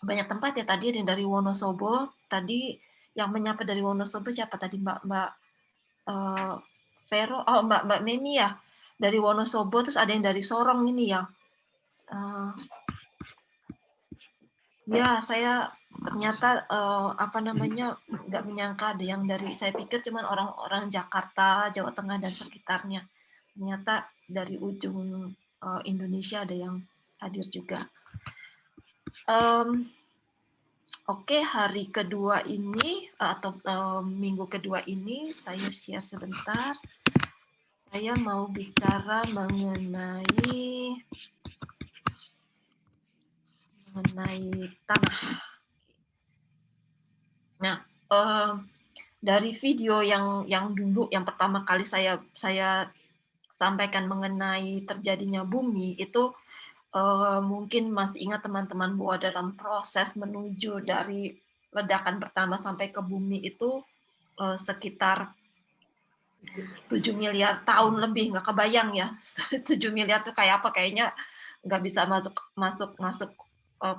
banyak tempat ya tadi, ada yang dari Wonosobo, tadi yang menyapa dari Wonosobo siapa tadi, Mbak Vero, oh Mbak Memi ya? Dari Wonosobo, terus ada yang dari Sorong ini ya? Eee, ya saya ternyata, apa namanya, nggak menyangka ada yang dari, saya pikir cuman orang-orang Jakarta, Jawa Tengah dan sekitarnya. Ternyata dari ujung, Indonesia ada yang hadir juga. Oke, hari kedua ini atau, minggu kedua ini saya share sebentar. Saya mau bicara mengenai tanah. Nah, dari video yang dulu, yang pertama kali saya sampaikan mengenai terjadinya bumi itu, mungkin masih ingat teman-teman bahwa dalam proses menuju dari ledakan pertama sampai ke bumi itu, sekitar 7 miliar tahun lebih, nggak kebayang ya, 7 miliar tuh kayak apa, kayaknya nggak bisa masuk masuk masuk,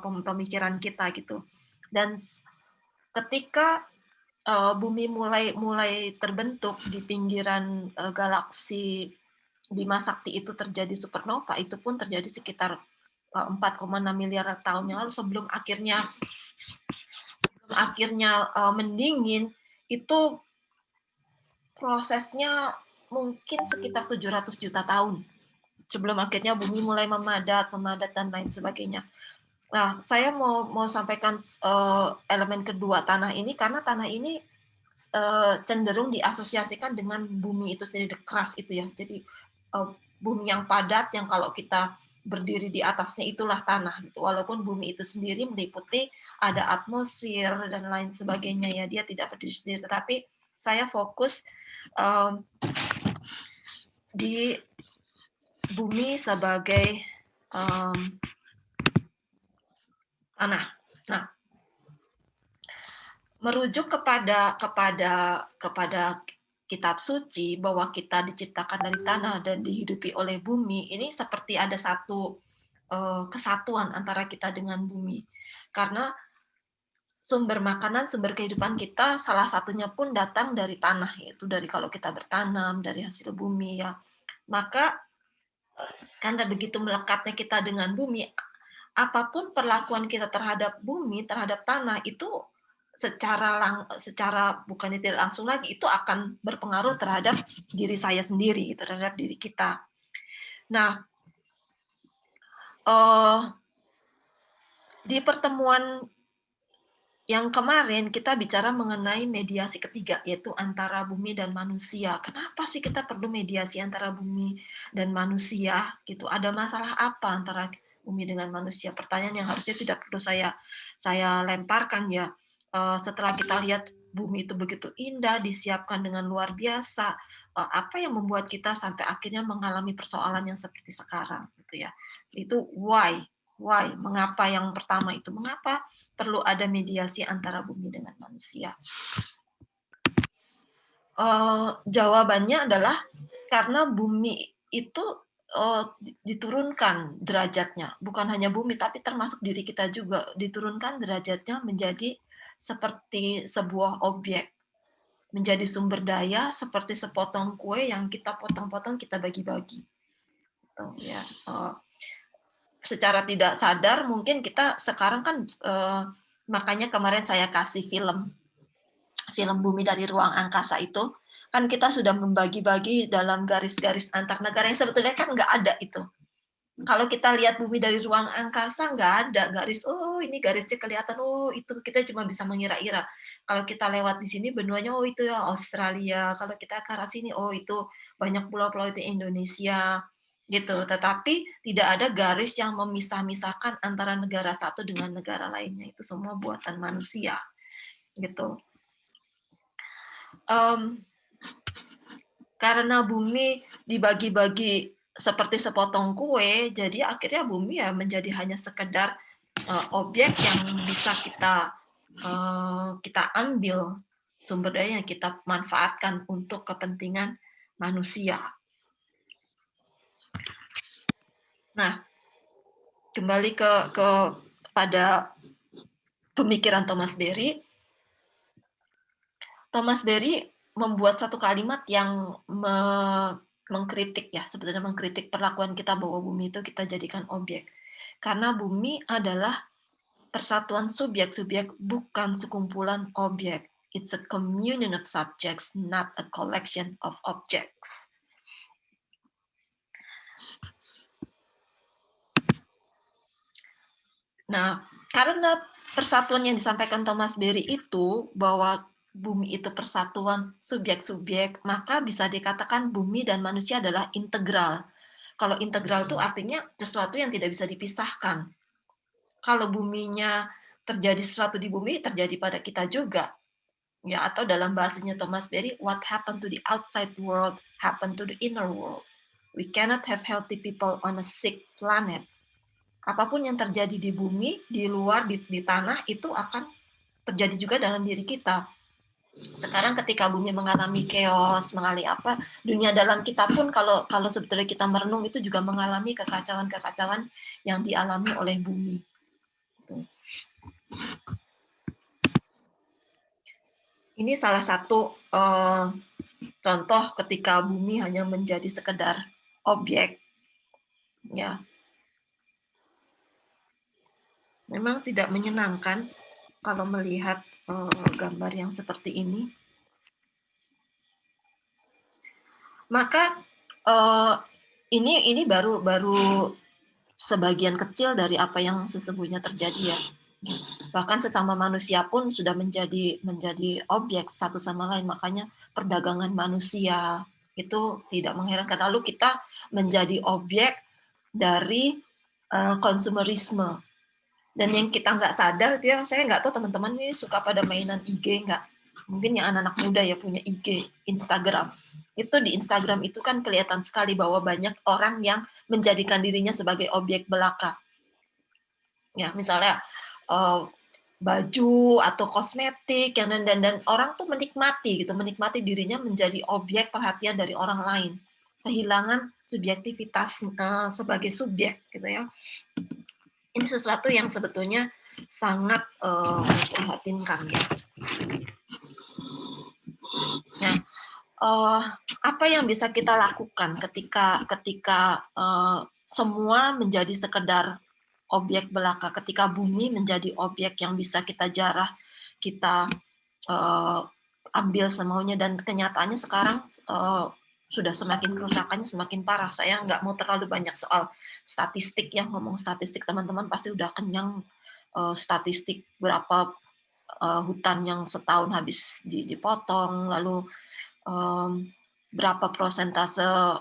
pemikiran kita gitu. Dan ketika, bumi mulai mulai terbentuk di pinggiran, galaksi Bima Sakti itu terjadi supernova, itu pun terjadi sekitar, 4,6 miliar tahun yang lalu sebelum akhirnya, mendingin, itu prosesnya mungkin sekitar 700 juta tahun, sebelum akhirnya bumi mulai memadat memadat dan lain sebagainya. Nah, saya mau sampaikan, elemen kedua tanah ini, karena tanah ini, cenderung diasosiasikan dengan bumi itu sendiri, the crust itu ya. Jadi, bumi yang padat yang kalau kita berdiri di atasnya itulah tanah gitu. Walaupun bumi itu sendiri meliputi ada atmosfer dan lain sebagainya ya, dia tidak berdiri sendiri. Tetapi saya fokus, mmm, di bumi sebagai, tanah. Nah, merujuk kepada kitab suci bahwa kita diciptakan dari tanah dan dihidupi oleh bumi, ini seperti ada satu, kesatuan antara kita dengan bumi. Karena sumber makanan, sumber kehidupan kita salah satunya pun datang dari tanah, yaitu dari kalau kita bertanam, dari hasil bumi ya. Maka karena begitu melekatnya kita dengan bumi, apapun perlakuan kita terhadap bumi, terhadap tanah itu secara bukannya tidak langsung lagi, itu akan berpengaruh terhadap diri saya sendiri, terhadap diri kita. Nah, di pertemuan yang kemarin kita bicara mengenai mediasi ketiga, yaitu antara bumi dan manusia. Kenapa sih kita perlu mediasi antara bumi dan manusia gitu? Ada masalah apa antara bumi dengan manusia? Pertanyaan yang harusnya tidak perlu saya lemparkan ya. Setelah kita lihat bumi itu begitu indah, disiapkan dengan luar biasa, apa yang membuat kita sampai akhirnya mengalami persoalan yang seperti sekarang gitu ya. Itu why, mengapa yang pertama itu, mengapa perlu ada mediasi antara bumi dengan manusia? Jawabannya adalah karena bumi itu, diturunkan derajatnya, bukan hanya bumi tapi termasuk diri kita juga, diturunkan derajatnya menjadi seperti sebuah objek, menjadi sumber daya seperti sepotong kue yang kita potong-potong, kita bagi-bagi, gitu ya. Secara tidak sadar mungkin kita sekarang kan, makanya kemarin saya kasih film Bumi dari Ruang Angkasa itu, kan kita sudah membagi-bagi dalam garis-garis antar negara yang sebetulnya kan nggak ada itu. Kalau kita lihat Bumi dari Ruang Angkasa nggak ada garis, oh ini garisnya kelihatan, oh itu kita cuma bisa mengira-ira. Kalau kita lewat di sini benuanya, oh itu ya Australia, kalau kita ke arah sini, oh itu banyak pulau-pulau itu Indonesia, gitu. Tetapi tidak ada garis yang memisah-misahkan antara negara satu dengan negara lainnya, itu semua buatan manusia, gitu. Karena bumi dibagi-bagi seperti sepotong kue, jadi akhirnya bumi ya menjadi hanya sekedar, objek yang bisa kita ambil sumber daya yang kita manfaatkan untuk kepentingan manusia. Nah, kembali pada pemikiran Thomas Berry membuat satu kalimat yang mengkritik ya, sebetulnya mengkritik perlakuan kita bahwa bumi itu kita jadikan objek. Karena bumi adalah persatuan subjek-subjek, bukan sekumpulan objek. It's a communion of subjects, not a collection of objects. Nah, karena persatuan yang disampaikan Thomas Berry itu bahwa bumi itu persatuan subjek-subjek, maka bisa dikatakan bumi dan manusia adalah integral. Kalau integral itu artinya sesuatu yang tidak bisa dipisahkan. Kalau buminya terjadi sesuatu di bumi, terjadi pada kita juga. Ya, atau dalam bahasanya Thomas Berry, what happened to the outside world happened to the inner world. We cannot have healthy people on a sick planet. Apapun yang terjadi di bumi, di luar, di tanah, itu akan terjadi juga dalam diri kita. Sekarang ketika bumi mengalami chaos, mengalami apa, dunia dalam kita pun kalau sebetulnya kita merenung itu juga mengalami kekacauan-kekacauan yang dialami oleh bumi. Ini salah satu contoh ketika bumi hanya menjadi sekedar objek, ya. Memang tidak menyenangkan kalau melihat gambar yang seperti ini. Maka ini baru sebagian kecil dari apa yang sesungguhnya terjadi ya. Bahkan sesama manusia pun sudah menjadi objek satu sama lain. Makanya perdagangan manusia itu tidak mengherankan. Lalu kita menjadi objek dari konsumerisme. Dan yang kita nggak sadar itu ya, saya nggak tahu teman-teman ini suka pada mainan IG nggak? Mungkin yang anak-anak muda ya punya IG, Instagram. Itu di Instagram itu kan kelihatan sekali bahwa banyak orang yang menjadikan dirinya sebagai objek belaka. Ya, misalnya baju atau kosmetik yang dan orang tuh menikmati dirinya menjadi objek perhatian dari orang lain. Kehilangan subjektivitas sebagai subjek gitu ya. Ini sesuatu yang sebetulnya sangat memprihatinkan ya. Nah, apa yang bisa kita lakukan ketika semua menjadi sekedar objek belaka, ketika bumi menjadi objek yang bisa kita jarah, kita ambil semaunya, dan kenyataannya sekarang sudah semakin kerusakannya semakin parah. Saya nggak mau terlalu banyak soal statistik, yang ngomong statistik teman-teman pasti udah kenyang statistik berapa hutan yang setahun habis dipotong, lalu berapa prosentase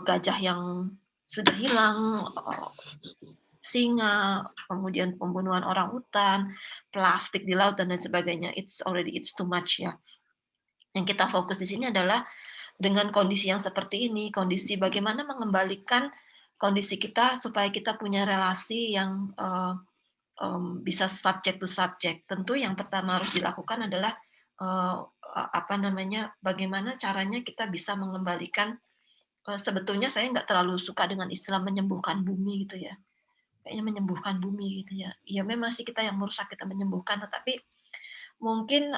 gajah yang sudah hilang, singa, kemudian pembunuhan orang hutan, plastik di laut dan lain sebagainya. It's too much ya. Yang kita fokus di sini adalah dengan kondisi yang seperti ini, kondisi bagaimana mengembalikan kondisi kita supaya kita punya relasi yang bisa subject to subject. Tentu yang pertama harus dilakukan adalah bagaimana caranya kita bisa mengembalikan. Sebetulnya saya nggak terlalu suka dengan istilah menyembuhkan bumi gitu ya. Kayaknya menyembuhkan bumi gitu ya. Ya memang sih kita yang merusak, kita menyembuhkan, tetapi mungkin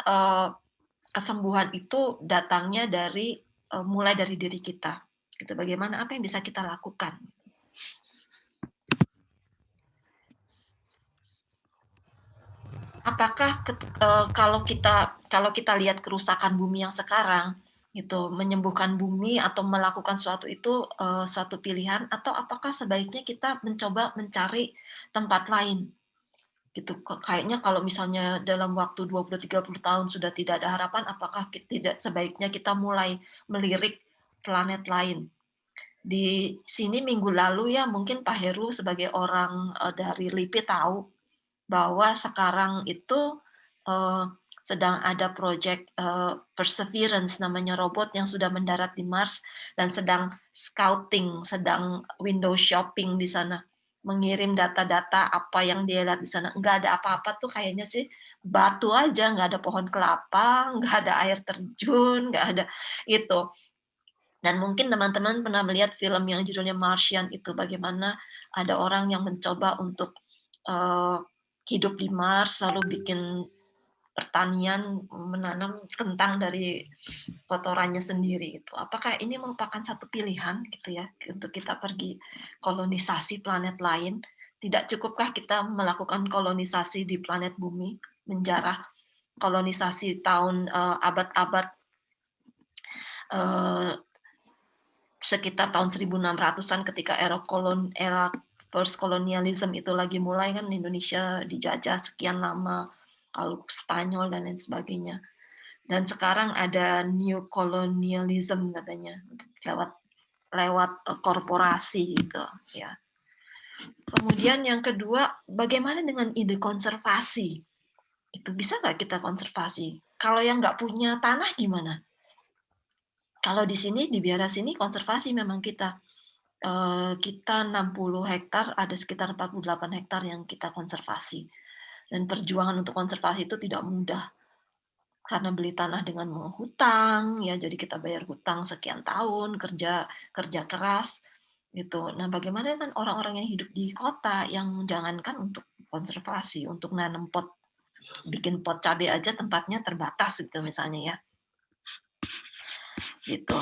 kesembuhan itu datangnya dari mulai dari diri kita. Gitu. Bagaimana, apa yang bisa kita lakukan? Apakah kalau kita lihat kerusakan bumi yang sekarang, gitu, menyembuhkan bumi atau melakukan suatu itu suatu pilihan, atau apakah sebaiknya kita mencoba mencari tempat lain? Gitu. Kayaknya kalau misalnya dalam waktu 20-30 tahun sudah tidak ada harapan, apakah tidak sebaiknya kita mulai melirik planet lain? Di sini minggu lalu ya, mungkin Pak Heru sebagai orang dari LIPI tahu bahwa sekarang itu sedang ada proyek Perseverance, namanya robot yang sudah mendarat di Mars dan sedang scouting, sedang window shopping di sana, mengirim data-data apa yang dia lihat di sana. Nggak ada apa-apa tuh, kayaknya sih batu aja, nggak ada pohon kelapa, nggak ada air terjun, nggak ada itu. Dan mungkin teman-teman pernah melihat film yang judulnya Martian itu, bagaimana ada orang yang mencoba untuk hidup di Mars, lalu bikin pertanian, menanam kentang dari kotorannya sendiri itu. Apakah ini merupakan satu pilihan gitu ya, untuk kita pergi kolonisasi planet lain? Tidak cukupkah kita melakukan kolonisasi di planet bumi, menjarah kolonisasi abad-abad, eee, sekitar tahun 1600-an ketika era first colonialism itu lagi mulai kan Indonesia dijajah sekian lama, lalu Spanyol dan lain sebagainya. Dan sekarang ada new colonialism katanya, lewat lewat, korporasi gitu, ya. Kemudian yang kedua, bagaimana dengan ide konservasi? Itu bisa nggak kita konservasi? Kalau yang nggak punya tanah gimana? Kalau di sini, di Biara sini konservasi memang kita 60 hektar, ada sekitar 48 hektar yang kita konservasi. Dan perjuangan untuk konservasi itu tidak mudah, karena beli tanah dengan menghutang, ya jadi kita bayar hutang sekian tahun, kerja kerja keras, gitu. Nah, bagaimana dengan orang-orang yang hidup di kota yang jangankan untuk konservasi, untuk nanam pot, bikin pot cabai aja tempatnya terbatas gitu misalnya ya, gitu.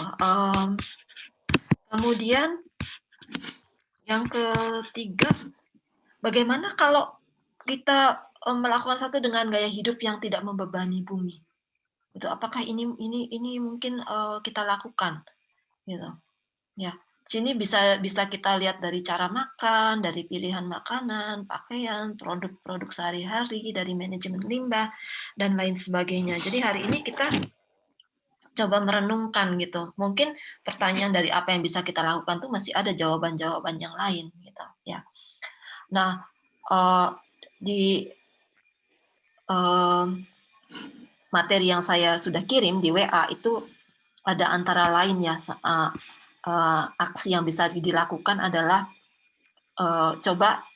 Kemudian yang ketiga, bagaimana kalau kita, melakukan satu dengan gaya hidup yang tidak membebani bumi, gitu. Apakah ini mungkin, kita lakukan, gitu. Ya, sini bisa bisa kita lihat dari cara makan, dari pilihan makanan, pakaian, produk-produk sehari-hari, dari manajemen limbah, dan lain sebagainya. Jadi hari ini kita coba merenungkan gitu. Mungkin pertanyaan dari apa yang bisa kita lakukan tuh masih ada jawaban-jawaban yang lain gitu, ya. Nah, di, mmm, materi yang saya sudah kirim di WA itu ada antara lain ya, aksi yang bisa dilakukan adalah, coba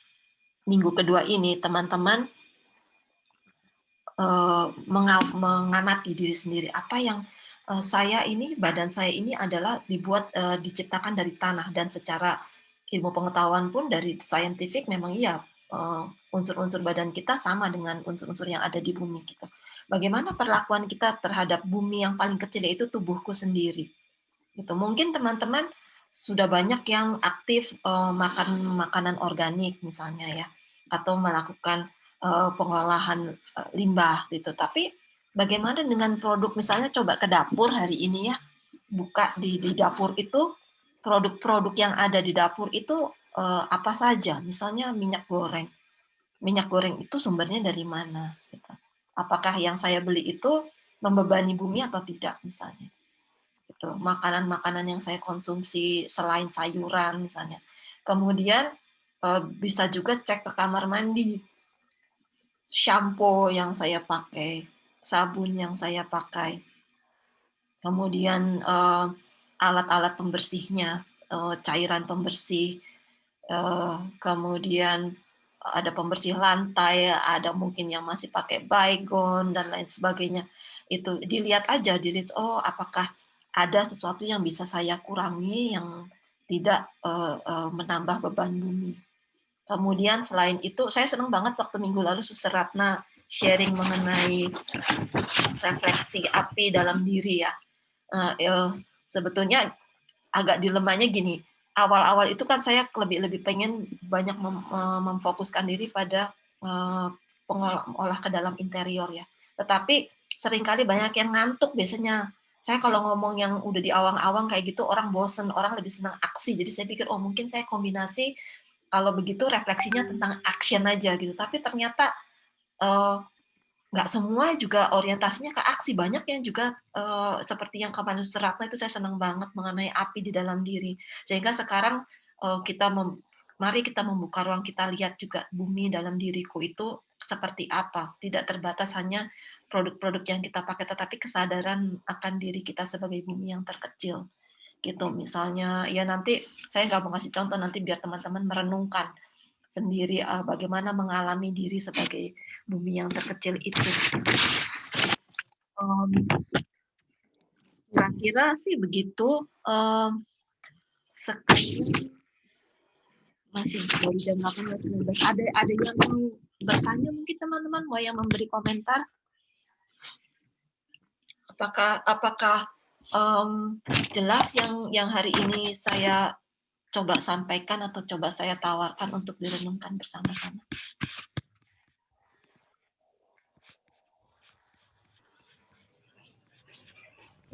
minggu kedua ini teman-teman, mengamati diri sendiri, apa yang, badan saya ini adalah diciptakan dari tanah dan secara ilmu pengetahuan pun dari scientific memang iya, unsur-unsur badan kita sama dengan unsur-unsur yang ada di bumi gitu. Bagaimana perlakuan kita terhadap bumi yang paling kecil yaitu tubuhku sendiri, gitu. Mungkin teman-teman sudah banyak yang aktif, makan makanan organik misalnya ya, atau melakukan, pengolahan, limbah gitu. Tapi bagaimana dengan produk misalnya coba ke dapur hari ini ya, buka di dapur itu, produk-produk yang ada di dapur itu, apa saja, misalnya minyak goreng. Minyak goreng itu sumbernya dari mana gitu. Apakah yang saya beli itu membebani bumi atau tidak misalnya. Gitu, makanan-makanan yang saya konsumsi selain sayuran misalnya. Kemudian, bisa juga cek ke kamar mandi, sampo yang saya pakai, sabun yang saya pakai, kemudian, alat-alat pembersihnya, cairan pembersih, kemudian ada pembersih lantai, ada mungkin yang masih pakai Baygon dan lain sebagainya. Itu dilihat aja, oh apakah ada sesuatu yang bisa saya kurangi yang tidak, menambah beban bumi. Kemudian selain itu, saya senang banget waktu minggu lalu Suster Ratna sharing mengenai refleksi api dalam diri ya. Sebetulnya agak dilemanya gini, awal-awal itu kan saya lebih pengen banyak memfokuskan diri pada, olah ke dalam interior ya. Tetapi seringkali banyak yang ngantuk biasanya. Saya kalau ngomong yang udah di awang-awang kayak gitu orang bosen, orang lebih senang aksi. Jadi saya pikir, oh mungkin saya kombinasi kalau begitu refleksinya tentang action aja gitu. Tapi ternyata, eee, nggak semua juga orientasinya ke aksi, banyak yang juga, seperti yang kemarin Suratna itu saya senang banget mengenai api di dalam diri. Sehingga sekarang, mari kita membuka ruang, kita lihat juga bumi dalam diriku itu seperti apa, tidak terbatas hanya produk-produk yang kita pakai, tetapi kesadaran akan diri kita sebagai bumi yang terkecil, gitu. Misalnya, ya nanti saya nggak mau ngasih contoh, nanti biar teman-teman merenungkan sendiri, bagaimana mengalami diri sebagai bumi yang terkecil itu. Kira-kira sih begitu, sekarang masih dari jam 8 ada yang mau bertanya mungkin teman-teman mau yang memberi komentar? Apakah jelas yang hari ini saya coba sampaikan atau coba saya tawarkan untuk direnungkan bersama-sama?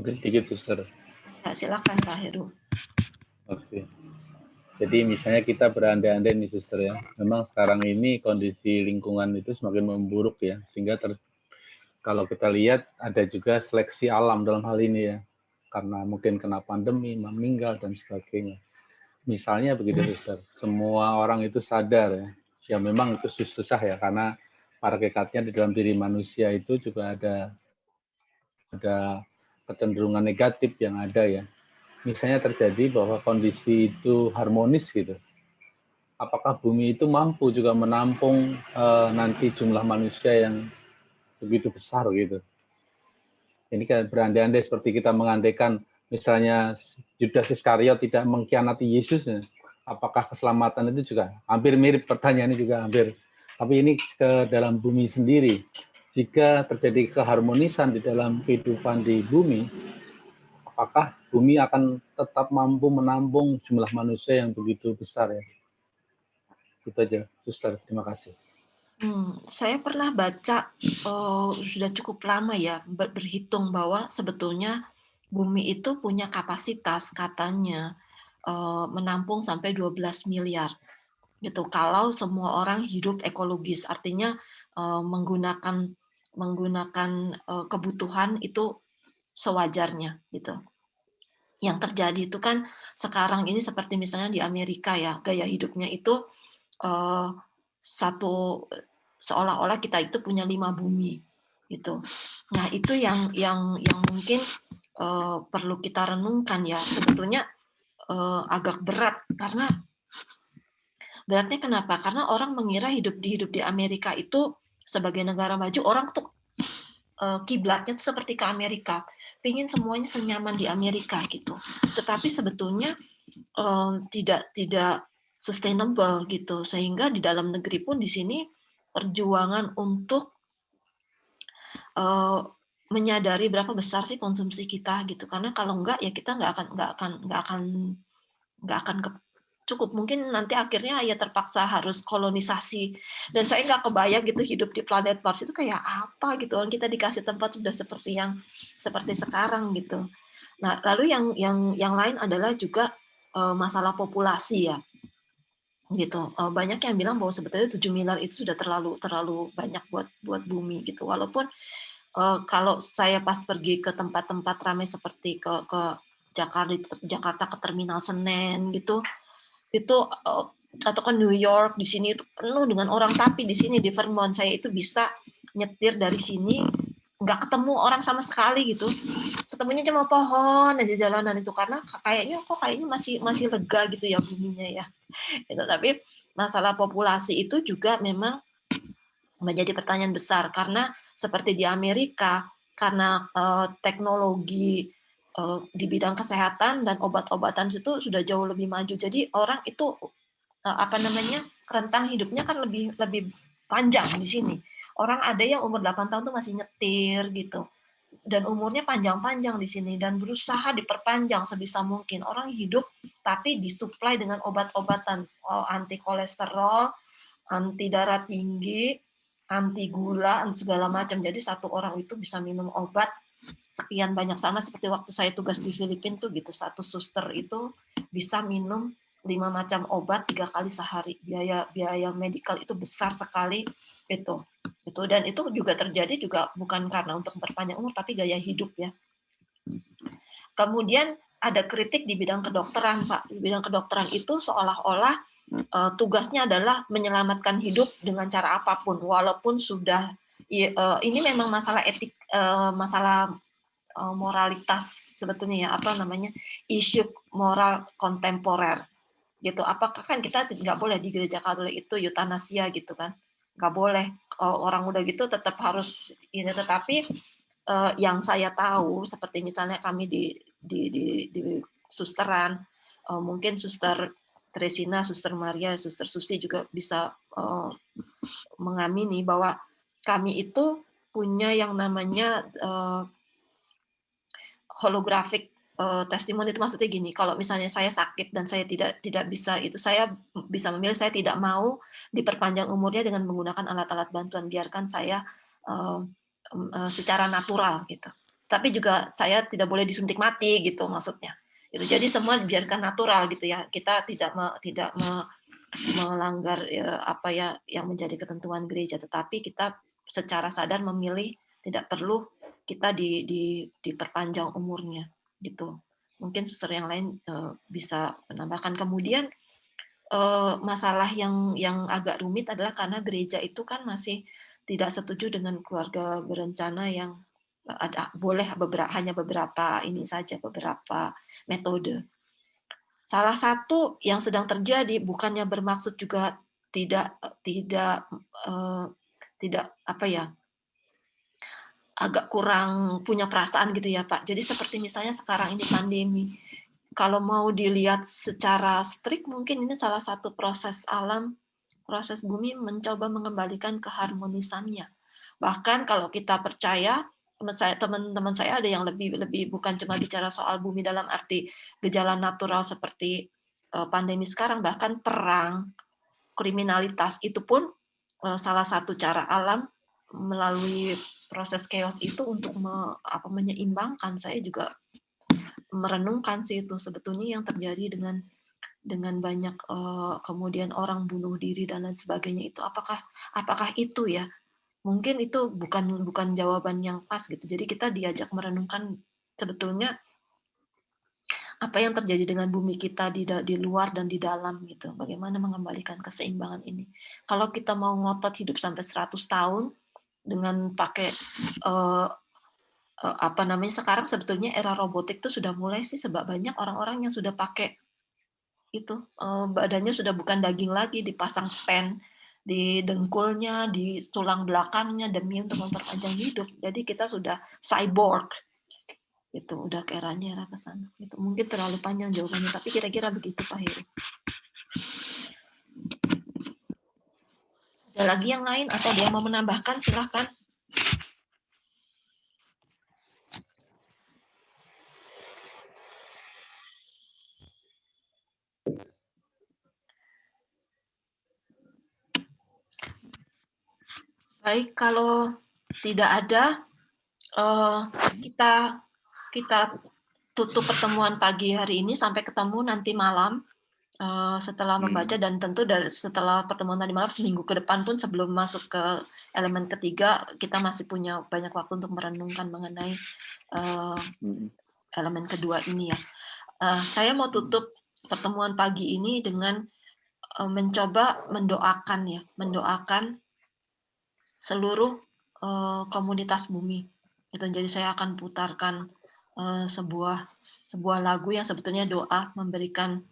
Mungkin sedikit, Suster. Ya, silakan Pak Heru. Oke. Jadi misalnya kita berandai-andai nih, Suster ya. Memang sekarang ini kondisi lingkungan itu semakin memburuk ya, sehingga kalau kita lihat ada juga seleksi alam dalam hal ini ya, karena mungkin kena pandemi, meninggal dan sebagainya. Misalnya begitu, Suster. Semua orang itu sadar ya, ya memang itu susah ya, karena para kekatnya di dalam diri manusia itu juga ada kecenderungan negatif yang ada ya. Misalnya terjadi bahwa kondisi itu harmonis gitu. Apakah bumi itu mampu juga menampung nanti jumlah manusia yang begitu besar gitu? Ini kan berandai-andai seperti kita mengandaikan misalnya Judas Iskariot tidak mengkhianati Yesus, ya. Apakah keselamatan itu juga hampir mirip, pertanyaan ini juga hampir. Tapi ini ke dalam bumi sendiri. Jika terjadi keharmonisan di dalam kehidupan di bumi, apakah bumi akan tetap mampu menampung jumlah manusia yang begitu besar ya? Itu aja, Suster. Terima kasih. Saya pernah baca, sudah cukup lama ya, berhitung bahwa sebetulnya bumi itu punya kapasitas katanya, menampung sampai 12 miliar gitu, kalau semua orang hidup ekologis. Artinya, menggunakan menggunakan, kebutuhan itu sewajarnya gitu. Yang terjadi itu kan sekarang ini seperti misalnya di Amerika ya, gaya hidupnya itu, eee, satu seolah-olah kita itu punya 5 bumi, gitu. Nah, itu yang mungkin, perlu kita renungkan ya. Sebetulnya, agak berat, karena beratnya kenapa? Karena orang mengira hidup di Amerika itu sebagai negara maju, orang tuh, kiblatnya tuh seperti ke Amerika, pengen semuanya senyaman di Amerika gitu. Tetapi sebetulnya, tidak sustainable gitu, sehingga di dalam negeri pun di sini perjuangan untuk, eee, menyadari berapa besar sih konsumsi kita gitu, karena kalau enggak ya kita nggak akan cukup. Mungkin nanti akhirnya ya terpaksa harus kolonisasi, dan saya nggak kebayang gitu hidup di planet Mars itu kayak apa gitu, orang kita dikasih tempat sudah seperti sekarang gitu. Nah, lalu yang lain adalah juga, masalah populasi ya. Gitu, banyak yang bilang bahwa sebetulnya 7 miliar itu sudah terlalu terlalu banyak buat buat bumi gitu. Walaupun, kalau saya pas pergi ke tempat-tempat ramai seperti ke Jakarta ke Terminal Senen gitu, itu, atau ke New York, di sini itu penuh dengan orang, tapi di sini di Vermont saya itu bisa nyetir dari sini, nggak ketemu orang sama sekali gitu. Ketemunya cuma pohon aja jalanan itu, karena kayaknya masih masih lega gitu ya buminya ya. Gitu, tapi masalah populasi itu juga memang menjadi pertanyaan besar karena seperti di Amerika, karena, teknologi, di bidang kesehatan dan obat-obatan itu sudah jauh lebih maju. Jadi orang itu, apa namanya, rentang hidupnya kan lebih lebih panjang di sini. Orang ada yang umur 8 tahun tuh masih nyetir gitu, dan umurnya panjang-panjang di sini dan berusaha diperpanjang sebisa mungkin. Orang hidup tapi disuplai dengan obat-obatan, anti kolesterol, anti darah tinggi, anti gula, segala macam. Jadi satu orang itu bisa minum obat sekian banyak, sama seperti waktu saya tugas di Filipina tuh gitu, satu suster itu bisa minum 5 macam obat 3 kali sehari. Biaya biaya medikal itu besar sekali itu. Itu dan itu juga terjadi juga bukan karena untuk memperpanjang umur tapi gaya hidup ya. Kemudian ada kritik di bidang kedokteran, Pak. Di bidang kedokteran itu seolah-olah tugasnya adalah menyelamatkan hidup dengan cara apapun, walaupun sudah ini memang masalah etik, masalah moralitas sebetulnya ya, apa namanya, isu moral kontemporer gitu. Apakah kan kita nggak boleh di gereja Katolik itu eutanasia gitu kan, nggak boleh, orang udah gitu tetap harus ini. Tetapi, yang saya tahu seperti misalnya kami di susteran, mungkin suster Tresina, Suster Maria, Suster Susi juga bisa mengamini bahwa kami itu punya yang namanya holographic testimoni. Itu maksudnya gini, kalau misalnya saya sakit dan saya tidak bisa itu, saya bisa memilih saya tidak mau diperpanjang umurnya dengan menggunakan alat-alat bantuan, biarkan saya secara natural gitu. Tapi juga saya tidak boleh disuntik mati gitu maksudnya. Itu jadi semua biarkan natural gitu ya. Kita tidak melanggar apa ya yang menjadi ketentuan gereja, tetapi kita secara sadar memilih tidak perlu kita diperpanjang umurnya gitu. Mungkin suster yang lain bisa menambahkan. Kemudian masalah yang agak rumit adalah karena gereja itu kan masih tidak setuju dengan keluarga berencana yang boleh hanya beberapa ini saja, beberapa metode. Salah satu yang sedang terjadi, bukannya bermaksud juga tidak apa ya, agak kurang punya perasaan gitu ya Pak. Jadi seperti misalnya sekarang ini pandemi, kalau mau dilihat secara strict mungkin ini salah satu proses alam, proses bumi mencoba mengembalikan keharmonisannya. Bahkan kalau kita percaya, teman-teman saya ada yang lebih bukan cuma bicara soal bumi dalam arti gejala natural seperti pandemi sekarang, bahkan perang, kriminalitas itu pun salah satu cara alam melalui proses chaos itu untuk menyeimbangkan. Saya juga merenungkan sih itu sebetulnya yang terjadi dengan banyak kemudian orang bunuh diri dan lain sebagainya itu apakah itu ya, mungkin itu bukan jawaban yang pas gitu. Jadi kita diajak merenungkan sebetulnya apa yang terjadi dengan bumi kita di luar dan di dalam gitu. Bagaimana mengembalikan keseimbangan ini. Kalau kita mau ngotot hidup sampai 100 tahun dengan pakai apa namanya, sekarang sebetulnya era robotik itu sudah mulai sih, sebab banyak orang-orang yang sudah pakai itu badannya sudah bukan daging lagi, dipasang pen di dengkulnya, di tulang belakangnya demi untuk memperpanjang hidup. Jadi kita sudah cyborg. Itu udah ke era ke sana. Itu mungkin terlalu panjang jawabannya, tapi kira-kira begitu Pak Heru. Ada lagi yang lain atau dia mau menambahkan, silahkan. Baik, kalau tidak ada, kita tutup pertemuan pagi hari ini. Sampai ketemu nanti malam setelah membaca, dan tentu setelah pertemuan tadi malam, seminggu ke depan pun sebelum masuk ke elemen ketiga, kita masih punya banyak waktu untuk merenungkan mengenai elemen kedua ini ya. Saya mau tutup pertemuan pagi ini dengan mencoba mendoakan seluruh komunitas bumi. Jadi saya akan putarkan sebuah lagu yang sebetulnya doa, memberikan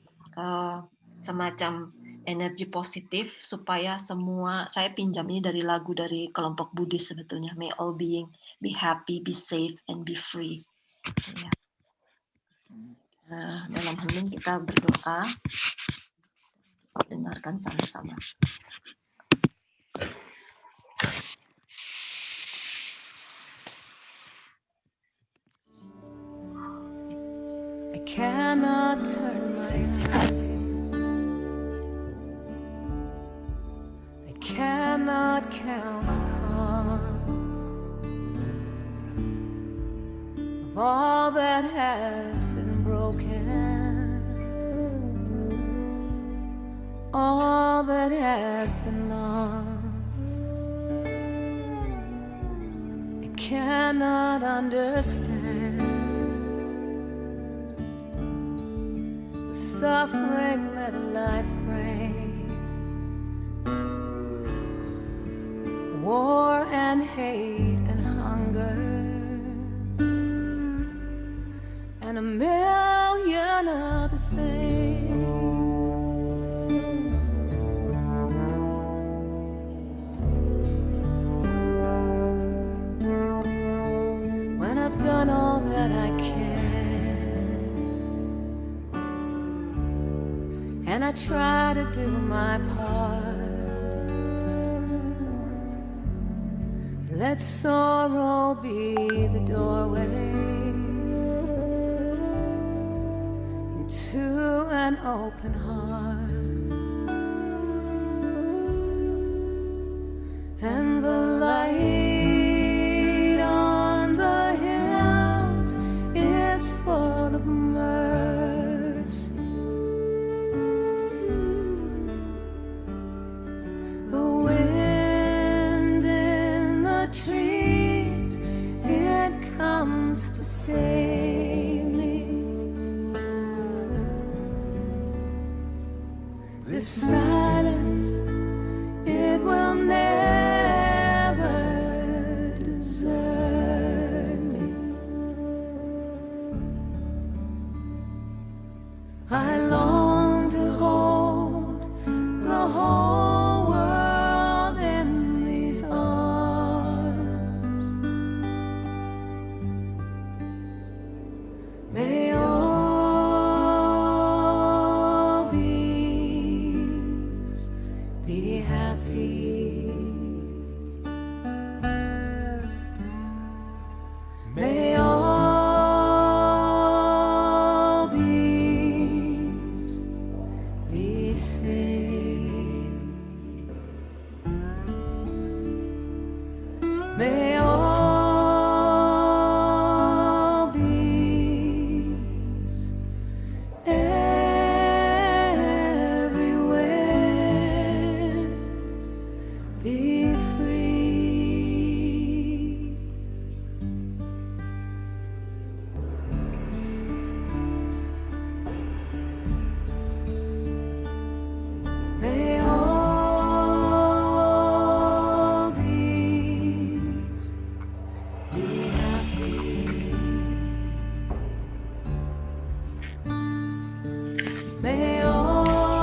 semacam energi positif supaya semua, saya pinjam ini dari lagu dari kelompok Buddhis sebetulnya, may all being be happy, be safe, and be free. Ya. Dalam hening kita berdoa, dengarkan sama-sama. I cannot turn my eyes, I cannot count the cost of all that has been broken, all that has been lost. I cannot understand suffering that life brings, war and hate and hunger, and a million other things. When I've done all that I can, and I try to do my part. Let sorrow be the doorway into an open heart, and the light on the hills is full of mercy. The wind in the trees, it comes to save me. This silence, it will never desert me. I long to hold the whole world in these arms. May all beings be happy. May all beings be safe. May all beings everywhere be free. May all beings be happy. May all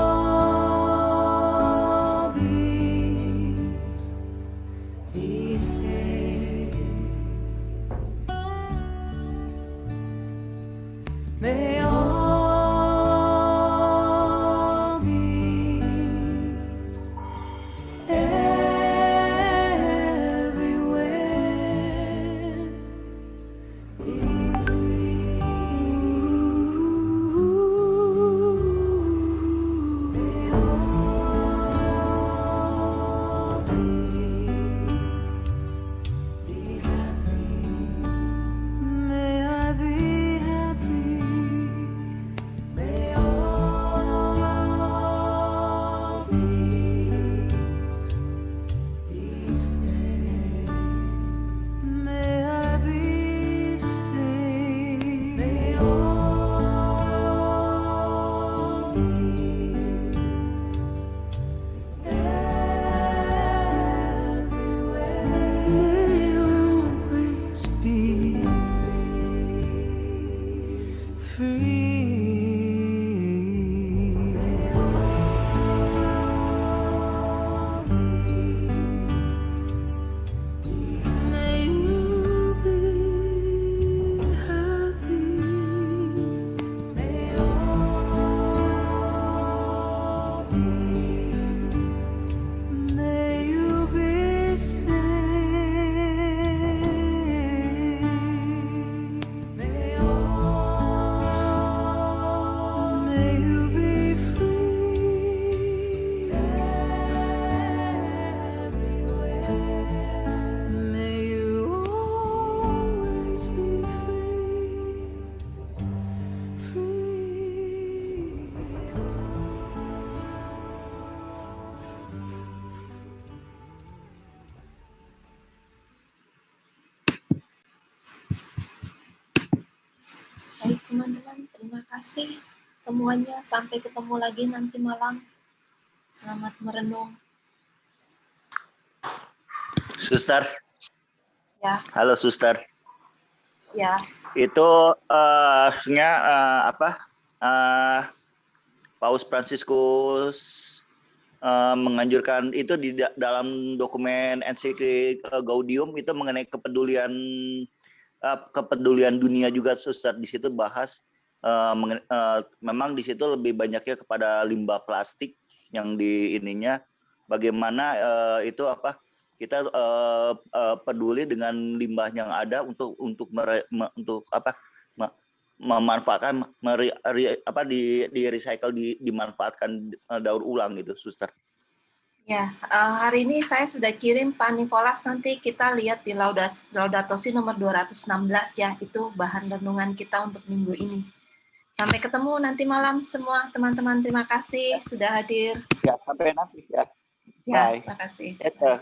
beings be safe. May all beings everywhere be free. May all beings be happy. May I be happy. May all beings be safe. May I be safe. May all beings everywhere may always be free. May all beings, may you be happy. May all beings, may you be safe. May all, may you be free everywhere. May you always be free, free. Baik teman-teman, terima kasih semuanya. Sampai ketemu lagi nanti malam. Selamat merenung. Suster, Ya, halo Suster. ya. Itu sebenarnya Paus Fransiskus menganjurkan itu di dalam dokumen ensiklik Gaudium itu mengenai kepedulian dunia juga, Suster. Di situ bahas memang di situ lebih banyaknya kepada limbah plastik yang di ininya. Bagaimana itu apa? Kita peduli dengan limbah yang ada untuk memanfaatkan di recycle, dimanfaatkan daur ulang gitu, Suster. Ya, hari ini saya sudah kirim Pak Nikolas, nanti kita lihat di Laudato Si nomor 216 ya, itu bahan renungan kita untuk minggu ini. Sampai ketemu nanti malam semua teman-teman, terima kasih sudah hadir. Ya, sampai nanti ya. Ya, Bye. terima kasih. Ya,